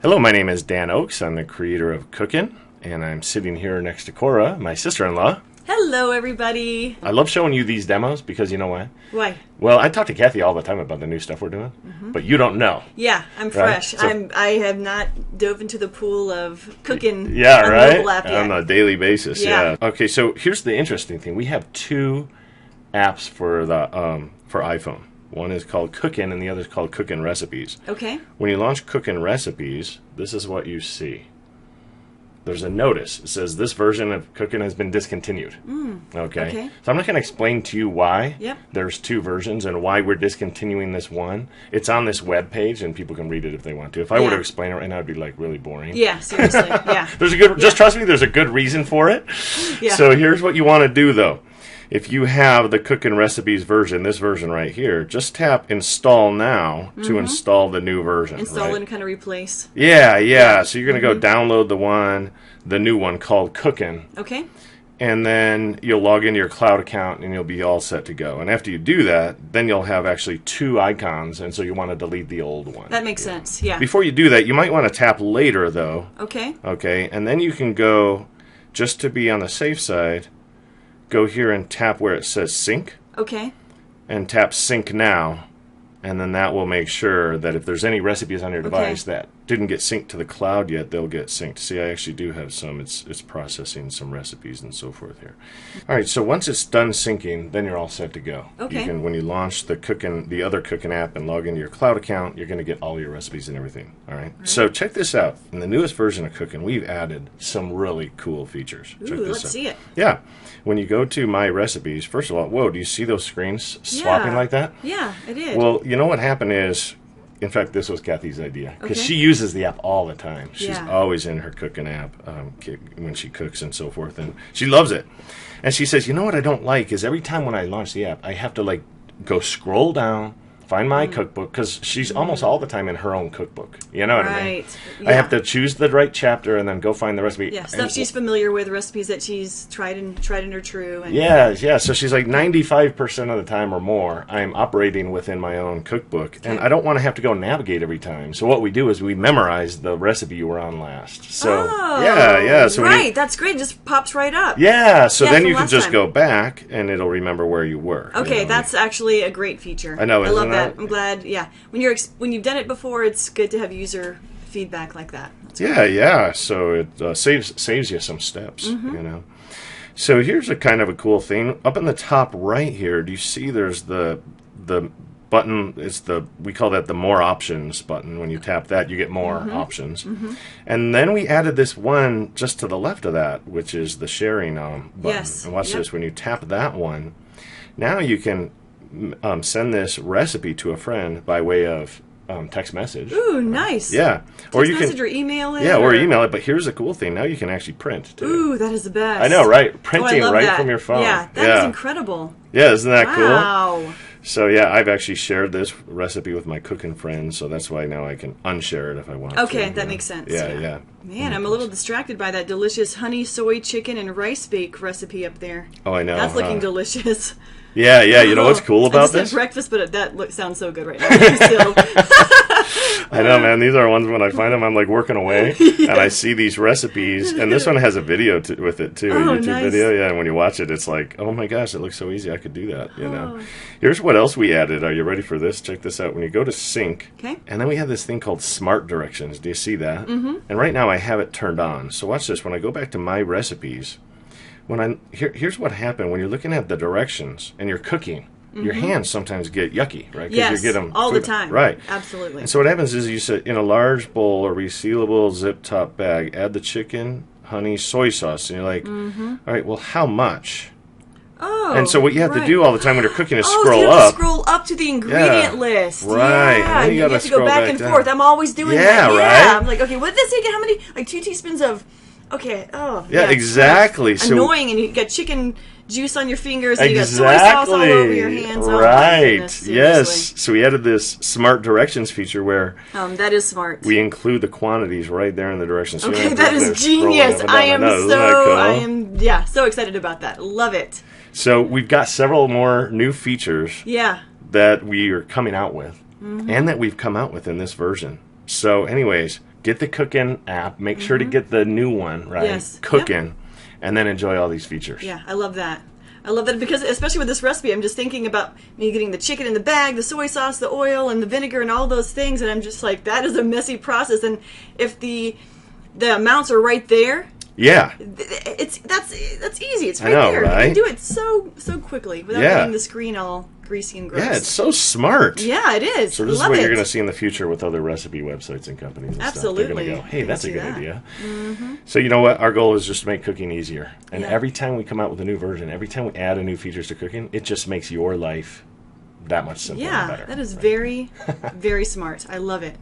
Hello, my name is Dan Oakes. I'm the creator of Cookin', and I'm sitting here next to Cora, my sister-in-law. Hello, everybody. I love showing you these demos because you know why? Why? Well, I talk to Kathy all the time about the new stuff we're doing, but you don't know. Yeah, I'm fresh. So, I have not dove into the pool of cooking on the mobile app yet. On a daily basis, yeah. Okay, so here's the interesting thing. We have two apps for the for iPhone. One is called Cookin' and the other is called Cookin' Recipes. Okay. When you launch Cookin' Recipes, this is what you see. There's a notice. It says this version of Cookin' has been discontinued. Okay. So I'm not going to explain to you why. Yep. There's two versions and why we're discontinuing this one. It's on this web page and people can read it if they want to. If I were to explain it right now, it'd be like really boring. Yeah, seriously. Yeah. There's a good. Just trust me. There's a good reason for it. Yeah. So here's what you want to do though. If you have the Cookin' Recipes version, this version right here, just tap Install Now to install the new version. Install and kind of replace. Yeah. So you're going to go download the new one called Cookin'. Okay. And then you'll log into your cloud account and you'll be all set to go. And after you do that, then you'll have actually two icons, and so you want to delete the old one. That makes sense, yeah. Before you do that, you might want to tap Later, though. Okay. Okay, and then you can go, just to be on the safe side, go here and tap where it says Sync. Okay. And tap Sync Now. And then that will make sure that if there's any recipes on your device that didn't get synced to the cloud yet, they'll get synced. See, I actually do have some. It's processing some recipes and so forth here. All right, so once it's done syncing, then you're all set to go. Okay. You can, when you launch the other Cookin' app and log into your cloud account, you're going to get all your recipes and everything. All right. So check this out. In the newest version of Cookin', we've added some really cool features. Ooh, check this let's out. see it. Yeah. When you go to My Recipes, first of all, whoa, do you see those screens swapping like that? Yeah, I did. Well, you know what happened is, in fact, this was Kathy's idea because she uses the app all the time. She's always in her Cookin' app when she cooks and so forth, and she loves it. And she says, you know what I don't like is every time when I launch the app, I have to go scroll down, find my cookbook, because she's almost all the time in her own cookbook. You know what I mean? Yeah. I have to choose the right chapter and then go find the recipe. Yeah, stuff she's familiar with, recipes that she's tried and true. And Yeah. So she's like 95% of the time or more, I'm operating within my own cookbook, and I don't want to have to go navigate every time. So what we do is we memorize the recipe you were on last. So yeah. So that's great. It just pops right up. Yeah. So then you can just go back, and it'll remember where you were. Okay, that's actually a great feature. I know. I love that. I'm glad. Yeah, when you've done it before, it's good to have user feedback like that. Yeah. So it saves you some steps. You know. So here's a kind of a cool thing up in the top right here. Do you see? There's the button. We call that the More Options button. When you tap that, you get more options. And then we added this one just to the left of that, which is the sharing button. Yes. And watch this. When you tap that one, now you can send this recipe to a friend by way of text message. Ooh, nice. Yeah. Text message or email it. Yeah, or email it. But here's the cool thing. Now you can actually print, too. Ooh, that is the best. I know, right? Printing right from your phone. Yeah, that is incredible. Yeah, isn't that cool? Wow. So, yeah, I've actually shared this recipe with my cooking friends, so that's why now I can unshare it if I want to. Okay, that makes sense. Yeah. Man, I'm a little distracted by that delicious honey soy chicken and rice bake recipe up there. Oh, I know. That's looking delicious. Yeah. You know what's cool about this? I just had breakfast, but that sounds so good right now. So. I know, man. These are ones when I find them, I'm like working away, and I see these recipes, and this one has a video with it too, a YouTube video. Yeah, and when you watch it, it's like, oh my gosh, it looks so easy. I could do that. You know. Here's what else we added. Are you ready for this? Check this out. When you go to Sync, and then we have this thing called Smart Directions. Do you see that? And right now I have it turned on. So watch this. When I go back to My Recipes, here's what happened when you're looking at the directions and you're cooking. Your hands sometimes get yucky, right? Yes, you get them all the time. Right. Absolutely. And so what happens is you say, in a large bowl or resealable zip-top bag, add the chicken, honey, soy sauce. And you're like, all right, well, how much? Oh, and so what you have to do all the time when you're cooking is scroll so you up. have to scroll up to the ingredient list. Right. Yeah, And you have to go back and down. forth. I'm always doing that. Yeah, right? I'm like, okay, what did this say? How many? Like 2 teaspoons of... Okay, Yeah, exactly. So annoying, and you got chicken juice on your fingers, and you got soy sauce all over your hands. Right. Oh, yes. So we added this Smart Directions feature where that is smart. we include the quantities right there in the directions. So okay, that is genius. I am so excited about that. Love it. So we've got several more new features that we are coming out with and that we've come out with in this version. So anyways, get the Cookin app. Make sure to get the new one, right? Yes. Cookin, and then enjoy all these features. Yeah, I love that. I love that because, especially with this recipe, I'm just thinking about me getting the chicken in the bag, the soy sauce, the oil, and the vinegar, and all those things, and I'm just like, that is a messy process. And if the amounts are right there, yeah, that's easy. It's right there. Right? You can do it so quickly without getting the screen all greasy and gross. Yeah, it's so smart. Yeah, it is. So this is what you're going to see in the future with other recipe websites and companies and Absolutely. stuff. They're going to go, hey, that's a good idea. Mm-hmm. So you know what? Our goal is just to make cooking easier. And every time we come out with a new version, every time we add a new features to cooking, it just makes your life that much simpler and better. Yeah, that is very, very smart. I love it.